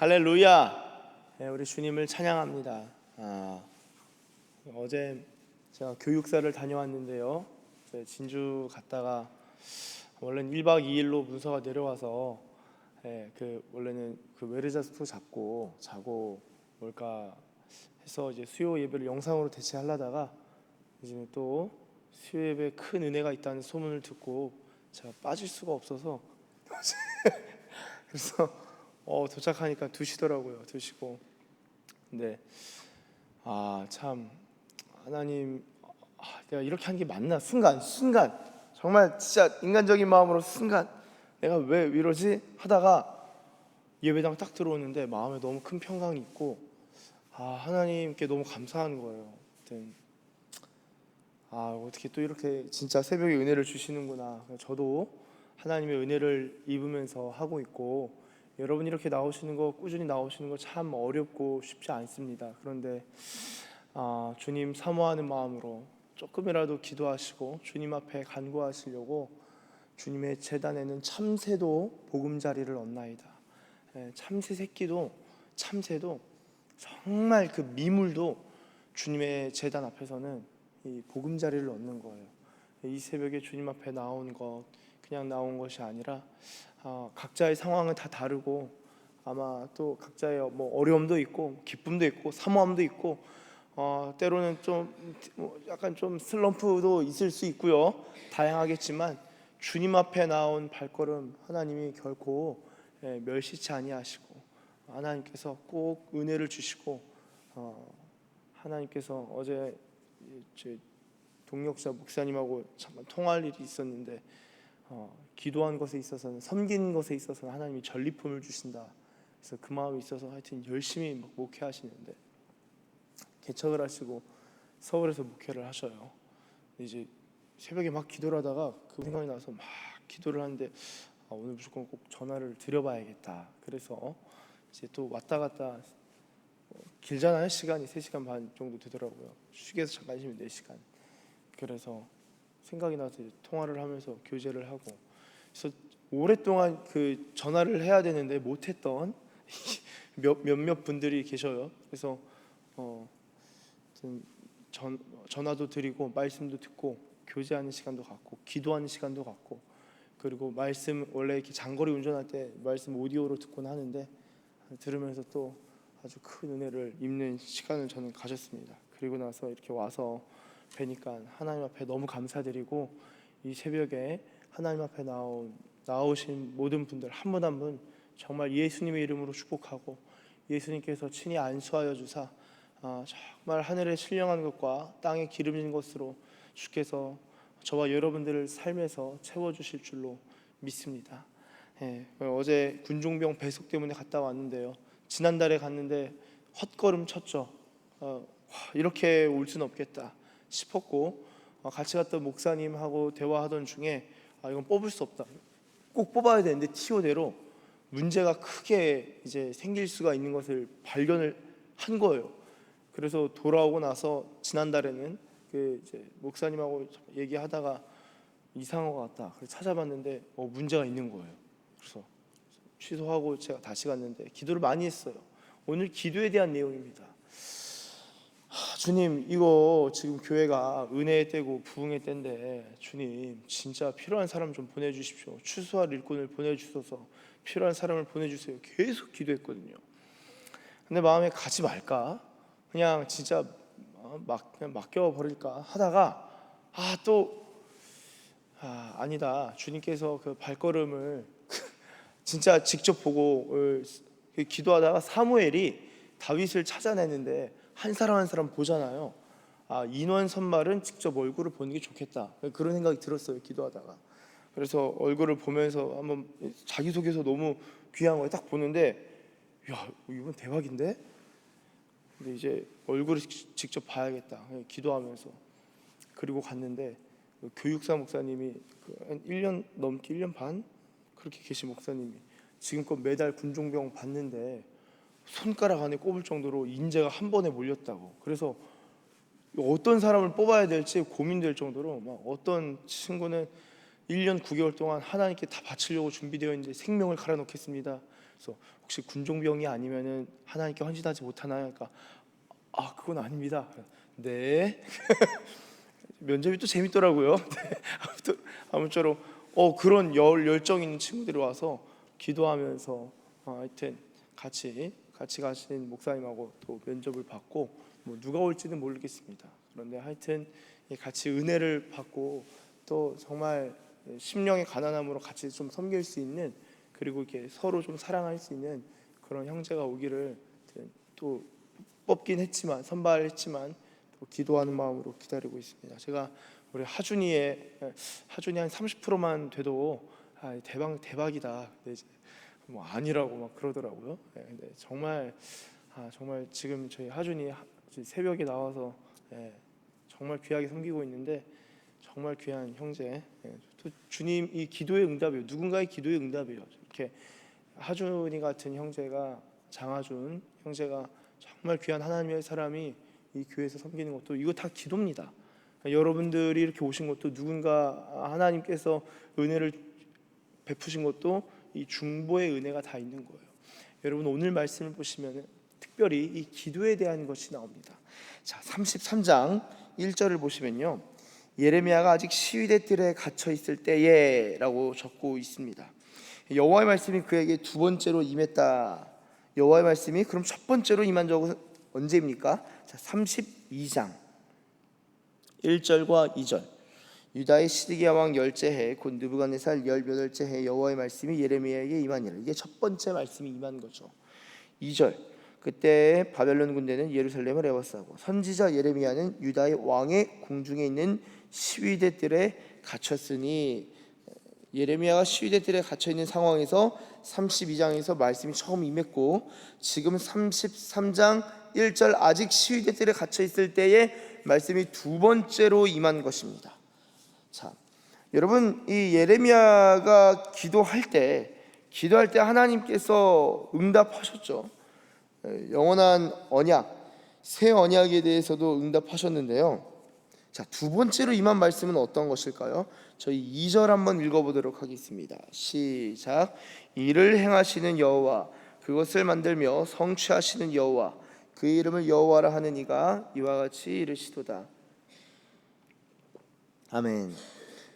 할렐루야. 우리 주님을 찬양합니다. 어제 제가 교육사를 다녀왔는데요. 진주 갔다가 원래는 1박 2일로 문서가 내려와서 원래는 외래자숙소 잡고 자고 뭘까 해서 이제 수요 예배를 영상으로 대체하려다가 이제 또 수요 예배에 큰 은혜가 있다는 소문을 듣고 제가 빠질 수가 없어서 그래서 도착하니까 2시더라고요. 2시고. 근데 참 하나님, 내가 이렇게 한 게 맞나? 순간 정말 진짜 인간적인 마음으로 순간 내가 왜 이러지? 하다가 예배당 딱 들어오는데 마음에 너무 큰 평강이 있고 하나님께 너무 감사한 거예요. 아무튼 어떻게 또 이렇게 진짜 새벽에 은혜를 주시는구나. 저도 하나님의 은혜를 입으면서 하고 있고, 여러분 이렇게 나오시는 거, 꾸준히 나오시는 거 참 어렵고 쉽지 않습니다. 그런데 주님 사모하는 마음으로 조금이라도 기도하시고 주님 앞에 간구하시려고 주님의 제단에는 참새도 보금자리를 얻나이다. 참새 새끼도, 참새도 정말 그 미물도 주님의 제단 앞에서는 이 보금자리를 얻는 거예요. 이 새벽에 주님 앞에 나온 것, 그냥 나온 것이 아니라 각자의 상황은 다 다르고 아마 또 각자의 어려움도 있고 기쁨도 있고 사모함도 있고 때로는 좀 약간 좀 슬럼프도 있을 수 있고요. 다양하겠지만 주님 앞에 나온 발걸음 하나님이 결코 멸시치 아니하시고 하나님께서 꼭 은혜를 주시고 하나님께서 어제 제 동역자 목사님하고 잠깐 통화할 일이 있었는데 기도한 것에 있어서는, 섬긴 것에 있어서는 하나님이 전리품을 주신다. 그래서 그 마음이 있어서 하여튼 열심히 목회하시는데 개척을 하시고 서울에서 목회를 하셔요. 이제 새벽에 막 기도를 하다가 그 생각이 나서 막 기도를 하는데 오늘 무조건 꼭 전화를 드려봐야겠다. 그래서 이제 또 왔다 갔다 길잖아요. 시간이 3시간 반 정도 되더라고요. 휴게소 잠깐 쉬면 4시간. 그래서 생각이 나서 통화를 하면서 교제를 하고, 그래서 오랫동안 그 전화를 해야 되는데 못했던 몇몇 분들이 계셔요. 그래서 전화도 드리고 말씀도 듣고 교제하는 시간도 갖고 기도하는 시간도 갖고, 그리고 말씀 원래 이렇게 장거리 운전할 때 말씀 오디오로 듣곤 하는데 들으면서 또 아주 큰 은혜를 입는 시간을 저는 가졌습니다. 그리고 나서 이렇게 와서 뵈니까 하나님 앞에 너무 감사드리고, 이 새벽에 하나님 앞에 나오신 모든 분들 한 분 한 분 정말 예수님의 이름으로 축복하고, 예수님께서 친히 안수하여 주사 정말 하늘에 신령한 것과 땅에 기름진 것으로 주께서 저와 여러분들을 삶에서 채워주실 줄로 믿습니다. 어제 군종병 배속 때문에 갔다 왔는데요, 지난달에 갔는데 헛걸음 쳤죠. 이렇게 올 수는 없겠다 싶었고, 같이 갔던 목사님하고 대화하던 중에 이건 뽑을 수 없다, 꼭 뽑아야 되는데 TO대로 문제가 크게 이제 생길 수가 있는 것을 발견을 한 거예요. 그래서 돌아오고 나서 지난달에는 이제 목사님하고 얘기하다가 이상한 것 같다. 그래서 찾아봤는데 문제가 있는 거예요. 그래서 취소하고 제가 다시 갔는데 기도를 많이 했어요. 오늘 기도에 대한 내용입니다. 주님, 이거 지금 교회가 은혜의 때고 부흥의 때인데 주님 진짜 필요한 사람 좀 보내주십시오. 추수할 일꾼을 보내주셔서 필요한 사람을 보내주세요. 계속 기도했거든요. 근데 마음에 가지 말까, 그냥 진짜 그냥 맡겨버릴까 하다가 아니다, 주님께서 그 발걸음을 진짜 직접 보고 기도하다가 사무엘이 다윗을 찾아내는데 한 사람 한 사람 보잖아요. 인원 선말은 직접 얼굴을 보는 게 좋겠다, 그런 생각이 들었어요, 기도하다가. 그래서 얼굴을 보면서 한번 자기소개서 너무 귀한 거에 딱 보는데 야, 이건 대박인데? 근데 이제 얼굴을 직접 봐야겠다, 기도하면서. 그리고 갔는데 교육사 목사님이 한 1년 넘게 1년 반 그렇게 계신 목사님이 지금껏 매달 군종병 받는데 손가락 안에 꼽을 정도로 인재가 한 번에 몰렸다고. 그래서 어떤 사람을 뽑아야 될지 고민될 정도로, 막 어떤 친구는 1년 9개월 동안 하나님께 다 바치려고 준비되어 있는데 생명을 갈아놓겠습니다. 그래서 혹시 군종병이 아니면은 하나님께 헌신하지 못하나요? 그러니까 그건 아닙니다. 네. 면접이 또 재밌더라고요. 네. 아무쪼록 그런 열정 있는 친구들이 와서 기도하면서 하여튼 같이 가신 목사님하고 또 면접을 받고 뭐 누가 올지는 모르겠습니다. 그런데 하여튼 같이 은혜를 받고 또 정말 심령의 가난함으로 같이 좀 섬길 수 있는, 그리고 이렇게 서로 좀 사랑할 수 있는 그런 형제가 오기를 또 뽑긴 했지만, 선발했지만 또 기도하는 마음으로 기다리고 있습니다. 제가 우리 하준이 한 30%만 돼도 대박이다. 근데 이제 뭐 아니라고 막 그러더라고요. 근데 정말 지금 저희 하준이 새벽에 나와서 정말 귀하게 섬기고 있는데, 정말 귀한 형제. 또 주님 이 기도의 응답이에요. 누군가의 기도의 응답이에요. 이렇게 하준이 같은 형제가, 장하준 형제가 정말 귀한 하나님의 사람이 이 교회에서 섬기는 것도 이거 다 기도입니다. 여러분들이 이렇게 오신 것도 누군가 하나님께서 은혜를 베푸신 것도 이 중보의 은혜가 다 있는 거예요. 여러분 오늘 말씀을 보시면 특별히 이 기도에 대한 것이 나옵니다. 자, 33장 1절을 보시면요, 예레미야가 아직 시위대 뜰에 갇혀 있을 때에라고 적고 있습니다. 여호와의 말씀이 그에게 두 번째로 임했다. 여호와의 말씀이 그럼 첫 번째로 임한 적은 언제입니까? 자, 32장 1절과 2절. 유다의 시드기야 왕 10째 곧 느부갓네살 18째 여호와의 말씀이 예레미야에게 임하니라. 이게 첫 번째 말씀이 임한 거죠. 2절. 그때 바벨론 군대는 예루살렘을 에워싸고 선지자 예레미야는 유다의 왕의 궁중에 있는 시위대 뜰에 갇혔으니, 예레미야가 시위대 뜰에 갇혀 있는 상황에서 32장에서 말씀이 처음 임했고, 지금 33장 1절 아직 시위대 뜰에 갇혀 있을 때에 말씀이 두 번째로 임한 것입니다. 자, 여러분 이 예레미야가 기도할 때 하나님께서 응답하셨죠. 영원한 언약, 새 언약에 대해서도 응답하셨는데요. 자, 두 번째로 임한 말씀은 어떤 것일까요? 저희 2절 한번 읽어보도록 하겠습니다. 시작. 이를 행하시는 여호와, 그것을 만들며 성취하시는 여호와, 그 이름을 여호와라 하는 이가 이와 같이 이르시도다. 아멘.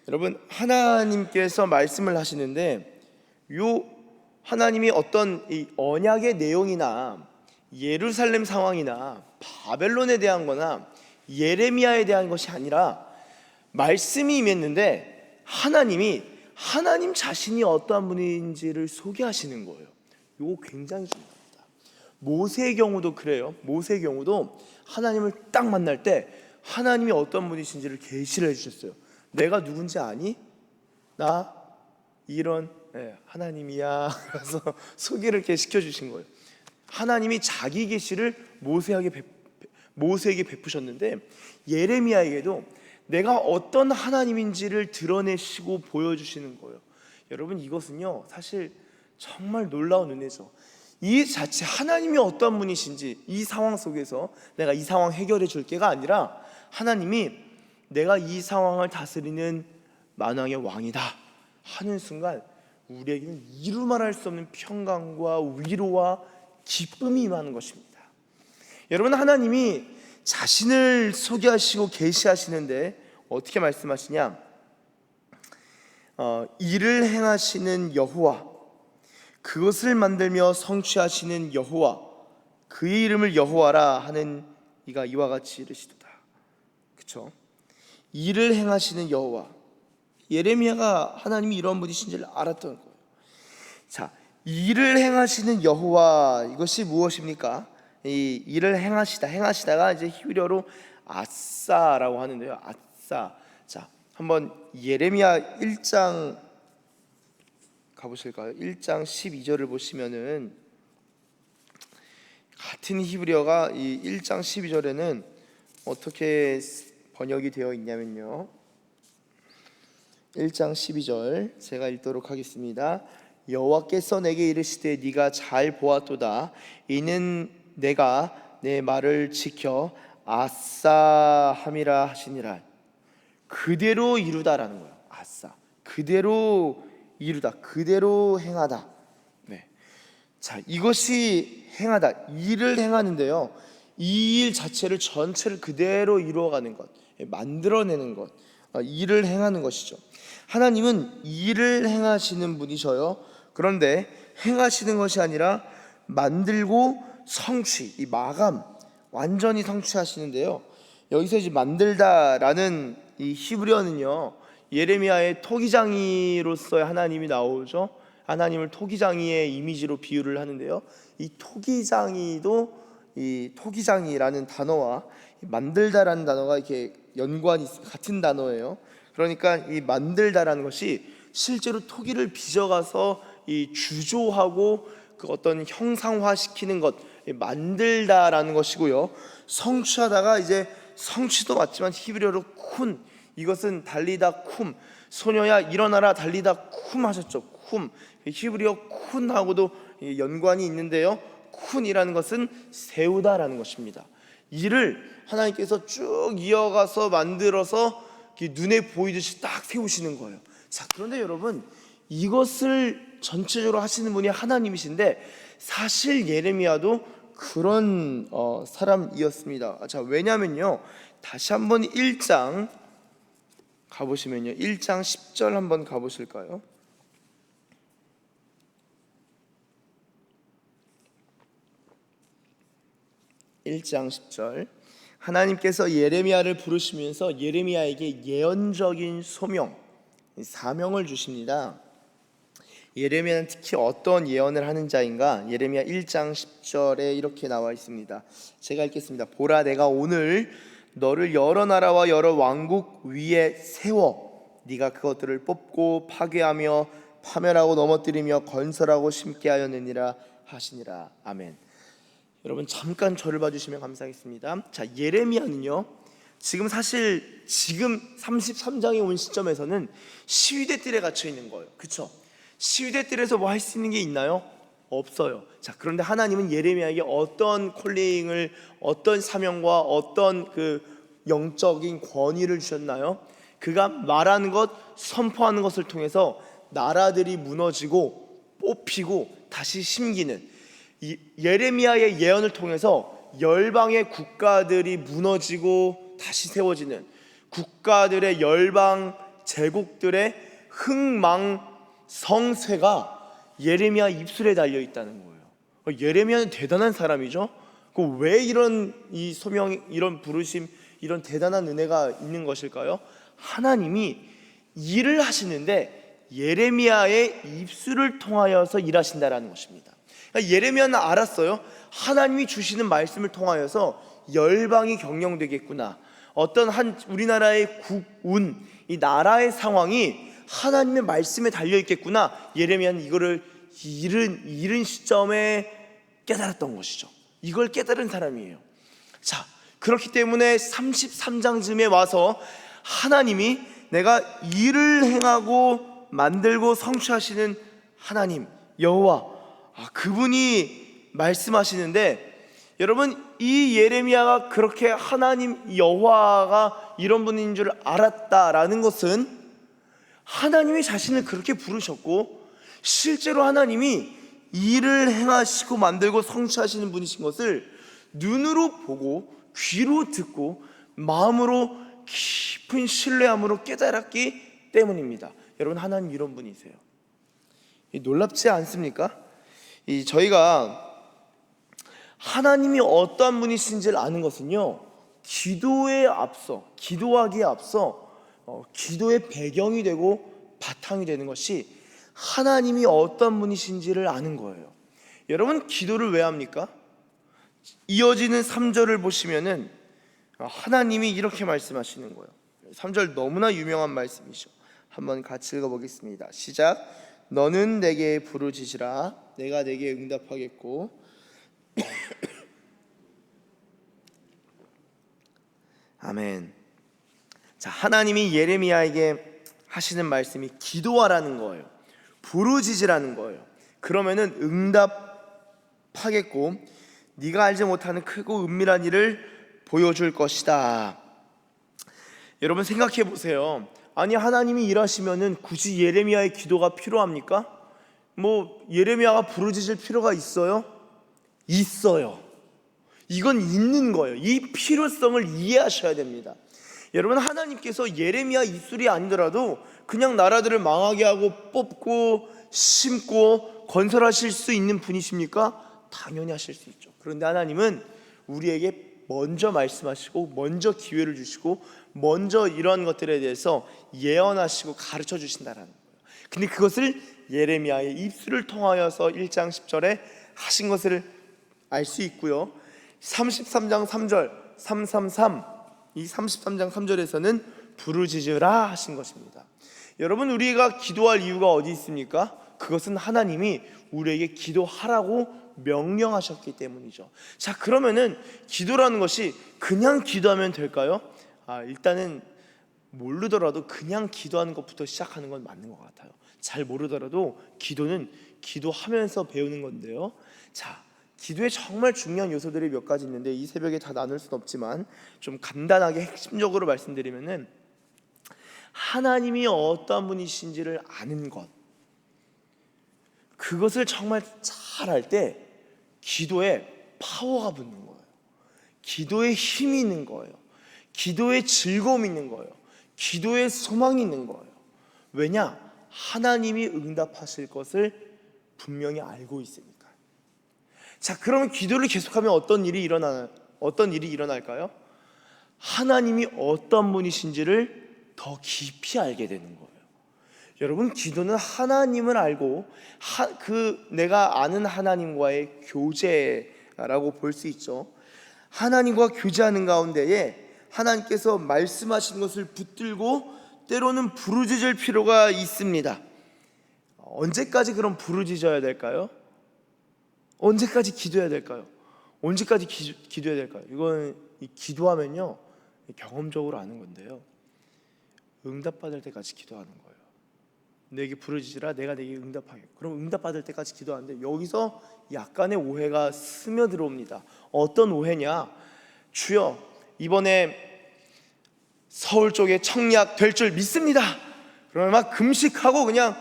여러분 하나님께서 말씀을 하시는데, 요 하나님이 어떤 이 언약의 내용이나 예루살렘 상황이나 바벨론에 대한 거나 예레미야에 대한 것이 아니라 말씀이 임했는데 하나님 자신이 어떠한 분인지를 소개하시는 거예요. 이거 굉장히 중요합니다. 모세의 경우도 그래요. 모세의 경우도 하나님을 딱 만날 때 하나님이 어떤 분이신지를 계시를 해주셨어요. 내가 누군지 아니? 나 이런 하나님이야. 그래서 소개를 이렇게 시켜주신 거예요. 하나님이 자기 계시를 모세에게 베푸셨는데, 예레미야에게도 내가 어떤 하나님인지를 드러내시고 보여주시는 거예요. 여러분 이것은요 사실 정말 놀라운 은혜죠. 이 자체 하나님이 어떤 분이신지 이 상황 속에서 내가 이 상황 해결해 줄게가 아니라, 하나님이 내가 이 상황을 다스리는 만왕의 왕이다 하는 순간 우리에게는 이루 말할 수 없는 평강과 위로와 기쁨이 임하는 것입니다. 여러분 하나님이 자신을 소개하시고 계시하시는데 어떻게 말씀하시냐? 일을 행하시는 여호와, 그것을 만들며 성취하시는 여호와, 그의 이름을 여호와라 하는 이가 이와 같이 이르시도다. 그렇죠? 일을 행하시는 여호와. 예레미야가 하나님이 이런 분이신지를 알았던 거예요. 자, 일을 행하시는 여호와, 이것이 무엇입니까? 이 일을 행하시다가 이제 히브리어로 아싸라고 하는데요. 아싸. 자, 한번 예레미야 1장 가보실까요? 1장 12절을 보시면은 같은 히브리어가 이 1장 12절에는 어떻게 번역이 되어 있냐면요, 1장 12절 제가 읽도록 하겠습니다. 여호와께서 내게 이르시되 네가 잘 보았도다. 이는 내가 내 말을 지켜 아싸함이라 하시니라. 그대로 이루다라는 거예요. 아싸, 그대로 이루다, 그대로 행하다. 네. 자, 이것이 행하다, 일을 행하는데요, 이 일 자체를 전체를 그대로 이루어가는 것, 만들어내는 것, 일을 행하는 것이죠. 하나님은 일을 행하시는 분이셔요. 그런데 행하시는 것이 아니라 만들고 성취, 이 마감, 완전히 성취하시는데요, 여기서 이제 만들다라는 이 히브리어는요, 예레미야의 토기장이로서의 하나님이 나오죠. 하나님을 토기장이의 이미지로 비유를 하는데요, 이 토기장이도 이 토기장이라는 단어와 만들다라는 단어가 이렇게 연관이 같은 단어예요. 그러니까 이 만들다라는 것이 실제로 토기를 빚어가서 이 주조하고 그 어떤 형상화시키는 것, 만들다라는 것이고요, 성취하다가 이제 성취도 맞지만 히브리어로 쿤, 이것은 달리다 쿰, 소녀야 일어나라 달리다 쿰 하셨죠. 쿰, 히브리어 쿤하고도 연관이 있는데요, 쿤이라는 것은 세우다라는 것입니다. 일을 하나님께서 쭉 이어가서 만들어서 눈에 보이듯이 딱 세우시는 거예요. 자, 그런데 여러분, 이것을 전체적으로 하시는 분이 하나님이신데 사실 예레미야도 그런 사람이었습니다. 자, 왜냐면요, 다시 한번 1장 가보시면요, 1장 10절 한번 가보실까요? 1장 10절, 하나님께서 예레미야를 부르시면서 예레미야에게 예언적인 소명, 사명을 주십니다. 예레미야는 특히 어떤 예언을 하는 자인가? 예레미야 1장 10절에 이렇게 나와 있습니다. 제가 읽겠습니다. 보라, 내가 오늘 너를 여러 나라와 여러 왕국 위에 세워 네가 그것들을 뽑고 파괴하며 파멸하고 넘어뜨리며 건설하고 심게 하였느니라 하시니라. 아멘. 여러분, 잠깐 저를 봐주시면 감사하겠습니다. 자, 예레미야는요, 지금 33장에 온 시점에서는 시위대 뜰에 갇혀 있는 거예요. 그렇죠? 시위대 뜰에서 뭐 할 수 있는 게 있나요? 없어요. 자, 그런데 하나님은 예레미야에게 어떤 콜링을, 어떤 사명과 어떤 그 영적인 권위를 주셨나요? 그가 말하는 것, 선포하는 것을 통해서 나라들이 무너지고 뽑히고 다시 심기는, 예레미야의 예언을 통해서 열방의 국가들이 무너지고 다시 세워지는, 국가들의 열방 제국들의 흥망성쇠가 예레미야 입술에 달려 있다는 거예요. 예레미야는 대단한 사람이죠. 왜 이런 이 소명, 이런 부르심, 이런 대단한 은혜가 있는 것일까요? 하나님이 일을 하시는데 예레미야의 입술을 통하여서 일하신다라는 것입니다. 예레미야는 알았어요. 하나님이 주시는 말씀을 통하여서 열방이 경영되겠구나. 어떤 한 우리나라의 국운, 이 나라의 상황이 하나님의 말씀에 달려 있겠구나. 예레미야는 이거를 이른 시점에 깨달았던 것이죠. 이걸 깨달은 사람이에요. 자, 그렇기 때문에 33장쯤에 와서 하나님이 내가 일을 행하고 만들고 성취하시는 하나님 여호와, 그분이 말씀하시는데, 여러분, 이 예레미야가 그렇게 하나님 여호와가 이런 분인 줄 알았다라는 것은 하나님이 자신을 그렇게 부르셨고 실제로 하나님이 일을 행하시고 만들고 성취하시는 분이신 것을 눈으로 보고 귀로 듣고 마음으로 깊은 신뢰함으로 깨달았기 때문입니다. 여러분, 하나님 이런 분이세요. 놀랍지 않습니까? 저희가 하나님이 어떠한 분이신지를 아는 것은요, 기도하기에 앞서 기도의 배경이 되고 바탕이 되는 것이 하나님이 어떤 분이신지를 아는 거예요. 여러분, 기도를 왜 합니까? 이어지는 3절을 보시면은 하나님이 이렇게 말씀하시는 거예요. 3절 너무나 유명한 말씀이죠. 한번 같이 읽어보겠습니다. 시작. 너는 내게 부르짖으라 내가 내게 응답하겠고 아멘. 자, 하나님이 예레미야에게 하시는 말씀이 기도하라는 거예요. 부르짖으라는 거예요. 그러면은 응답하겠고 네가 알지 못하는 크고 은밀한 일을 보여줄 것이다. 여러분, 생각해 보세요. 아니, 하나님이 일하시면은 굳이 예레미야의 기도가 필요합니까? 뭐 예레미야가 부르짖을 필요가 있어요? 있어요. 이건 있는 거예요. 이 필요성을 이해하셔야 됩니다. 여러분, 하나님께서 예레미야 입술이 아니더라도 그냥 나라들을 망하게 하고 뽑고 심고 건설하실 수 있는 분이십니까? 당연히 하실 수 있죠. 그런데 하나님은 우리에게 먼저 말씀하시고 먼저 기회를 주시고 먼저 이러한 것들에 대해서 예언하시고 가르쳐 주신다라는 거예요. 근데 그것을 예레미야의 입술을 통하여서 1장 10절에 하신 것을 알 수 있고요. 33장 3절 333 이 33장 3절에서는 부르짖으라 하신 것입니다. 여러분, 우리가 기도할 이유가 어디 있습니까? 그것은 하나님이 우리에게 기도하라고 명령하셨기 때문이죠. 자, 그러면은 기도라는 것이 그냥 기도하면 될까요? 일단은 모르더라도 그냥 기도하는 것부터 시작하는 건 맞는 것 같아요. 잘 모르더라도 기도는 기도하면서 배우는 건데요. 자, 기도에 정말 중요한 요소들이 몇 가지 있는데 이 새벽에 다 나눌 수는 없지만 좀 간단하게 핵심적으로 말씀드리면은, 하나님이 어떠한 분이신지를 아는 것, 그것을 정말 잘 알 때 기도에 파워가 붙는 거예요. 기도에 힘이 있는 거예요. 기도에 즐거움이 있는 거예요. 기도에 소망이 있는 거예요. 왜냐? 하나님이 응답하실 것을 분명히 알고 있으니까. 자, 그러면 기도를 계속하면 어떤 일이 일어날까요? 하나님이 어떤 분이신지를 더 깊이 알게 되는 거예요. 여러분, 기도는 하나님을 알고 내가 아는 하나님과의 교제라고 볼 수 있죠. 하나님과 교제하는 가운데에 하나님께서 말씀하신 것을 붙들고 때로는 부르짖을 필요가 있습니다. 언제까지 그럼 부르짖어야 될까요? 언제까지 기도해야 될까요? 언제까지 기도해야 될까요? 이건 기도하면요, 경험적으로 아는 건데요, 응답받을 때까지 기도하는 거예요. 내게 부르짖으라, 내가 내게 응답하게. 그럼 응답받을 때까지 기도하는데 여기서 약간의 오해가 스며들어옵니다. 어떤 오해냐? 주여, 이번에 서울 쪽에 청약 될 줄 믿습니다. 그러면 막 금식하고 그냥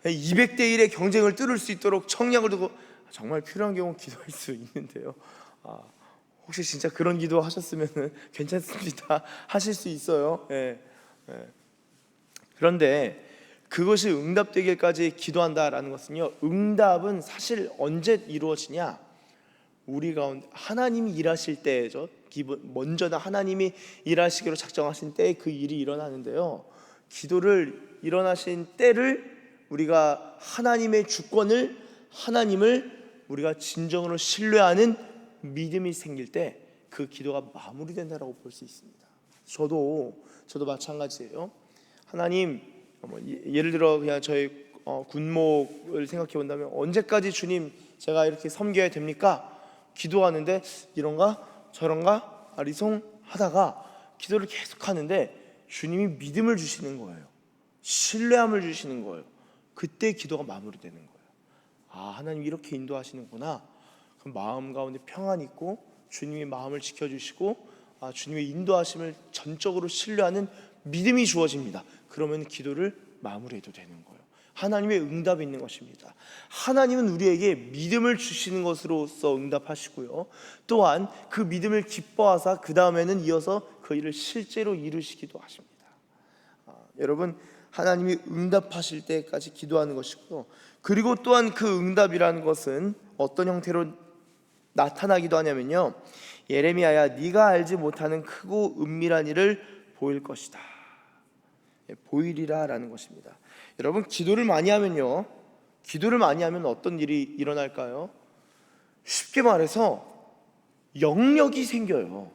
200대 1의 경쟁을 뚫을 수 있도록 청약을 두고, 정말 필요한 경우 기도할 수 있는데요. 혹시 진짜 그런 기도 하셨으면 괜찮습니다. 하실 수 있어요. 그런데 그것이 응답되기까지 기도한다라는 것은요, 응답은 사실 언제 이루어지냐? 우리 가운데 하나님이 일하실 때죠. 먼저는 하나님이 일하시기로 작정하신 때에 그 일이 일어나는데요, 기도를 일어나신 때를 우리가 하나님의 주권을, 하나님을 우리가 진정으로 신뢰하는 믿음이 생길 때 그 기도가 마무리된다라고 볼 수 있습니다. 저도 마찬가지예요. 하나님, 예를 들어 그냥 저희 군목을 생각해 본다면, 언제까지 주님 제가 이렇게 섬겨야 됩니까? 기도하는데 이런가 저런가 아리송하다가 기도를 계속하는데 주님이 믿음을 주시는 거예요. 신뢰함을 주시는 거예요. 그때 기도가 마무리되는 거예요. 하나님 이렇게 인도하시는구나. 그럼 마음 가운데 평안이 있고 주님이 마음을 지켜주시고 주님의 인도하심을 전적으로 신뢰하는 믿음이 주어집니다. 그러면 기도를 마무리해도 되는 거예요. 하나님의 응답이 있는 것입니다. 하나님은 우리에게 믿음을 주시는 것으로서 응답하시고요, 또한 그 믿음을 기뻐하사 그 다음에는 이어서 그 일을 실제로 이루시기도 하십니다. 여러분, 하나님이 응답하실 때까지 기도하는 것이고요, 그리고 또한 그 응답이라는 것은 어떤 형태로 나타나기도 하냐면요, 예레미야야, 네가 알지 못하는 크고 은밀한 일을 보일 것이다. 보이리라 라는 것입니다. 여러분, 기도를 많이 하면 어떤 일이 일어날까요? 쉽게 말해서 영력이 생겨요.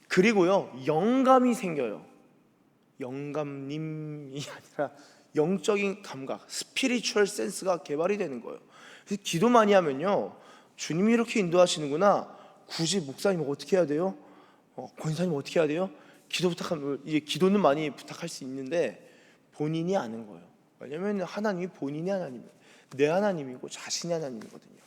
그리고요, 영감이 생겨요. 영감님이 아니라 영적인 감각, 스피리추얼 센스가 개발이 되는 거예요. 그래서 기도 많이 하면요, 주님이 이렇게 인도하시는구나. 굳이 목사님 어떻게 해야 돼요? 권사님 어떻게 해야 돼요? 기도 부탁하면, 이제 기도는 많이 부탁할 수 있는데 본인이 아는 거예요. 왜냐하면 하나님이 본인이 하나님이에요. 내 하나님이고 자신이 하나님이거든요.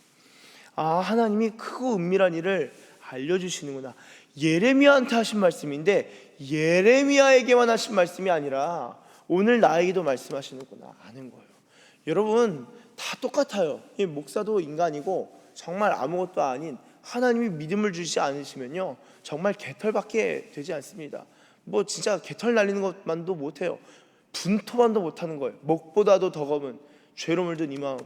하나님이 크고 은밀한 일을 알려주시는구나. 예레미야한테 하신 말씀인데 예레미야에게만 하신 말씀이 아니라 오늘 나에게도 말씀하시는구나 아는 거예요. 여러분, 다 똑같아요. 이 목사도 인간이고 정말 아무것도 아닌 하나님이 믿음을 주시지 않으시면요 정말 개털밖에 되지 않습니다. 뭐 진짜 개털 날리는 것만도 못해요. 분토만도 못하는 거예요. 목보다도 더 검은 죄로 물든 이 마음,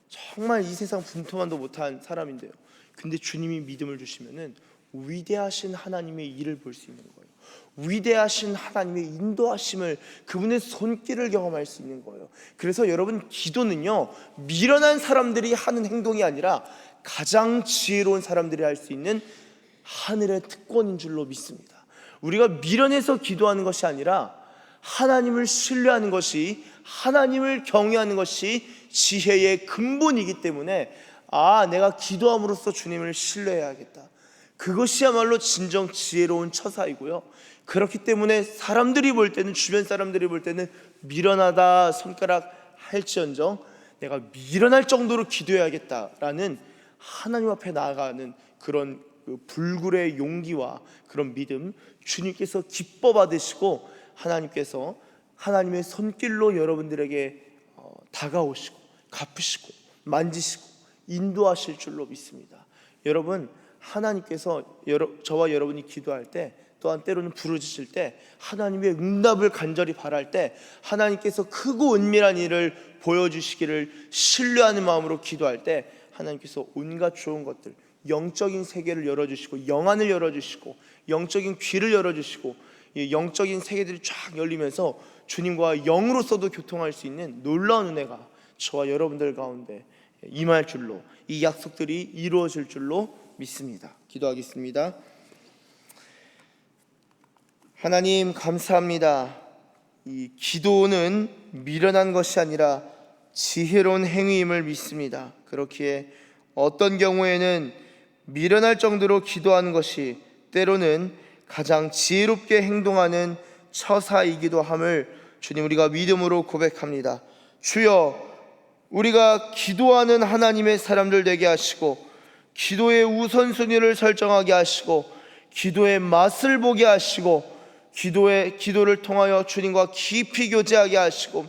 정말 이 세상 분토만도 못한 사람인데요, 근데 주님이 믿음을 주시면은 위대하신 하나님의 일을 볼 수 있는 거예요. 위대하신 하나님의 인도하심을, 그분의 손길을 경험할 수 있는 거예요. 그래서 여러분, 기도는요 미련한 사람들이 하는 행동이 아니라 가장 지혜로운 사람들이 할 수 있는 하늘의 특권인 줄로 믿습니다. 우리가 미련해서 기도하는 것이 아니라 하나님을 신뢰하는 것이, 하나님을 경외하는 것이 지혜의 근본이기 때문에 내가 기도함으로써 주님을 신뢰해야겠다, 그것이야말로 진정 지혜로운 처사이고요. 그렇기 때문에 사람들이 볼 때는, 주변 사람들이 볼 때는 미련하다 손가락 할지언정 내가 미련할 정도로 기도해야겠다라는 하나님 앞에 나아가는 그런 불굴의 용기와 그런 믿음, 주님께서 기뻐 받으시고 하나님께서 하나님의 손길로 여러분들에게 다가오시고 갚으시고 만지시고 인도하실 줄로 믿습니다. 여러분, 하나님께서 저와 여러분이 기도할 때, 또한 때로는 부르짖을 때, 하나님의 응답을 간절히 바랄 때 하나님께서 크고 은밀한 일을 보여주시기를 신뢰하는 마음으로 기도할 때 하나님께서 온갖 좋은 것들, 영적인 세계를 열어주시고 영안을 열어주시고 영적인 귀를 열어주시고 영적인 세계들이 쫙 열리면서 주님과 영으로서도 교통할 수 있는 놀라운 은혜가 저와 여러분들 가운데 임할 줄로, 이 약속들이 이루어질 줄로 믿습니다. 기도하겠습니다. 하나님 감사합니다. 이 기도는 미련한 것이 아니라 지혜로운 행위임을 믿습니다. 그렇기에 어떤 경우에는 미련할 정도로 기도하는 것이 때로는 가장 지혜롭게 행동하는 처사이기도 함을 주님 우리가 믿음으로 고백합니다. 주여, 우리가 기도하는 하나님의 사람들 되게 하시고 기도의 우선순위를 설정하게 하시고 기도의 맛을 보게 하시고 기도를 통하여 주님과 깊이 교제하게 하시고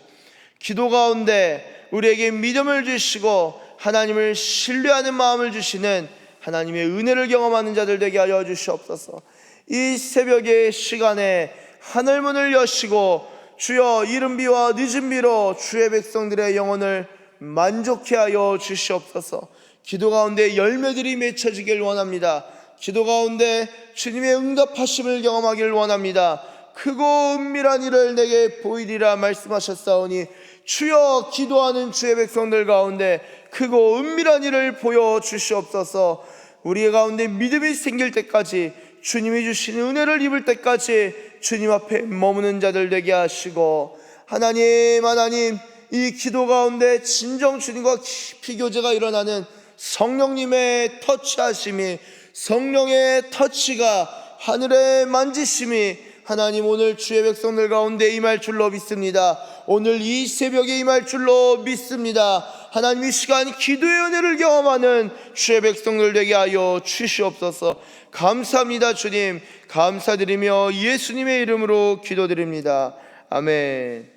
기도 가운데 우리에게 믿음을 주시고 하나님을 신뢰하는 마음을 주시는 하나님의 은혜를 경험하는 자들 되게 하여 주시옵소서. 이 새벽의 시간에 하늘문을 여시고 주여 이른 비와 늦은 비로 주의 백성들의 영혼을 만족케 하여 주시옵소서. 기도 가운데 열매들이 맺혀지길 원합니다. 기도 가운데 주님의 응답하심을 경험하길 원합니다. 크고 은밀한 일을 내게 보이리라 말씀하셨사오니 주여, 기도하는 주의 백성들 가운데 크고 은밀한 일을 보여주시옵소서. 우리 가운데 믿음이 생길 때까지, 주님이 주시는 은혜를 입을 때까지 주님 앞에 머무는 자들 되게 하시고, 하나님 이 기도 가운데 진정 주님과 깊이 교제가 일어나는 성령님의 터치하심이, 성령의 터치가, 하늘의 만지심이 하나님 오늘 주의 백성들 가운데 임할 줄로 믿습니다. 오늘 이 새벽에 임할 줄로 믿습니다. 하나님 이 시간 기도의 은혜를 경험하는 주의 백성들 되게 하여 주시옵소서. 감사합니다. 주님 감사드리며 예수님의 이름으로 기도드립니다. 아멘.